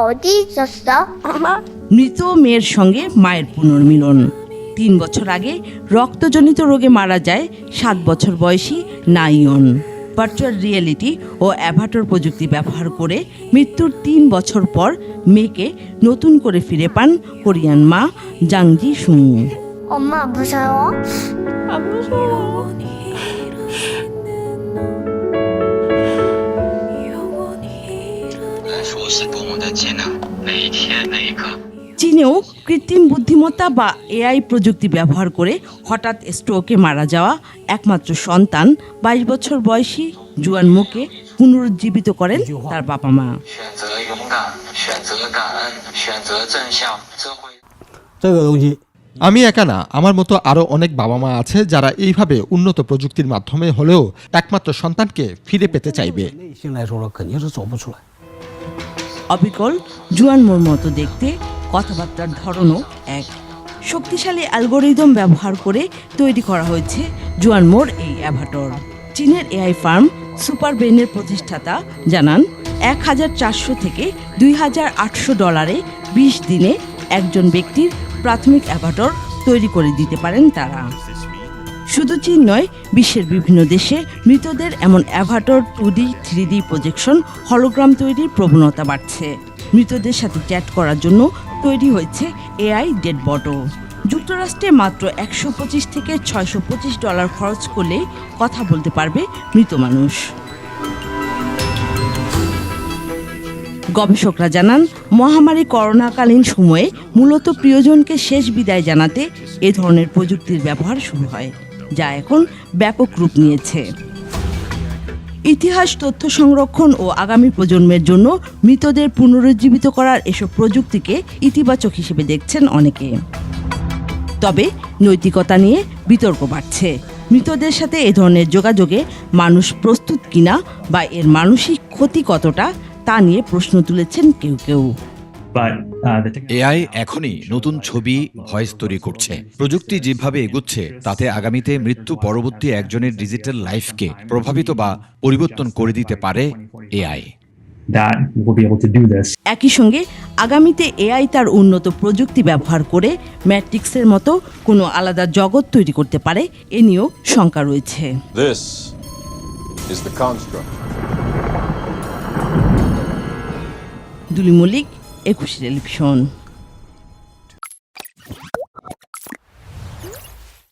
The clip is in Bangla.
어디 있었어? মৃত মেয়ের সঙ্গে মায়ের পুনর্মিলন। 3 বছর আগে রক্তজনিত রোগে মারা যায় 7 বছর বয়সী নাইয়ন। ভার্চুয়াল রিয়েলিটি ও অ্যাভাটার প্রযুক্তি ব্যবহার করে মৃত্যুর 3 বছর পর মেয়েকে নতুন করে ফিরে পান কোরিয়ান মা জাংজি সুং। 엄마 무서워? 안 무서워. 说是多么的艰难，每一天每一刻。 চীনেও কৃত্রিম বুদ্ধিমত্তা বা এআই প্রযুক্তি ব্যবহার করে হঠাৎ স্ট্রোকে মারা যাওয়া একমাত্র সন্তান 22 বছর বয়সী জুয়ান মোকে পুনরুজ্জীবিত করেন তার বাবা মা। 选择勇敢，选择感恩，选择正向，这会。这个东西 আমি একা না, আমার মতো আরও অনেক বাবা মা আছে যারা এইভাবে উন্নত প্রযুক্তির মাধ্যমে হলেও একমাত্র সন্তানকে ফিরে পেতে চাইবে। 内心来说肯定是走不出来。 অবিকল জুয়ান মোর মতো দেখতে, কথাবার্তার ধরনও এক। শক্তিশালী অ্যালগোরিদম ব্যবহার করে তৈরি করা হয়েছে জুয়ান মোর এই অ্যাভাটর। চীনের এআই ফার্ম সুপার ব্রেনের প্রতিষ্ঠাতা জানান 1400 থেকে $2800 20 দিনে একজন ব্যক্তির প্রাথমিক অ্যাভাটর তৈরি করে দিতে পারেন তারা। শুধু চীন নয়, বিশ্বের বিভিন্ন দেশে মৃতদের এমন অ্যাভাটর 2D 3D প্রজেকশন হলোগ্রাম তৈরির প্রবণতা বাড়ছে। মৃতদের সাথে চ্যাট করার জন্য তৈরি হয়েছে এআই ডেডবটও। যুক্তরাষ্ট্রে মাত্র $125 থেকে $625 খরচ করলে কথা বলতে পারবে মৃত মানুষ। গবেষকরা জানান, মহামারী করোনাকালীন সময়ে মূলত প্রিয়জনকে শেষ বিদায় জানাতে এ ধরনের প্রযুক্তির ব্যবহার শুরু হয়, যা এখন ব্যাপক রূপ নিয়েছে। ইতিহাস, তথ্য সংরক্ষণ ও আগামী প্রজন্মের জন্য মৃতদের পুনরুজ্জীবিত করার এসব প্রযুক্তিকে ইতিবাচক হিসেবে দেখছেন অনেকে। তবে নৈতিকতা নিয়ে বিতর্ক বাড়ছে। মৃতদের সাথে এ ধরনের যোগাযোগে মানুষ প্রস্তুত কিনা বা এর মানসিক ক্ষতি কতটা তা নিয়ে প্রশ্ন তুলেছেন কেউ কেউ। এআই এখনই নতুন ছবি, ভয়েস তৈরি করছে। প্রযুক্তি যেভাবে এগুচ্ছে তাতে আগামীতে মৃত্যু পরবর্তী একজনের ডিজিটাল লাইফকে প্রভাবিত বা পরিবর্তন করে দিতে পারে এআই। একই সঙ্গে আগামীতে এআই তার উন্নত প্রযুক্তি ব্যবহার করে ম্যাট্রিক্সের মতো কোনো আলাদা জগৎ তৈরি করতে পারে, এ নিয়েও শঙ্কা রয়েছে। This is the construct. দুলি মল্লিক, 21 টেলিভিশন।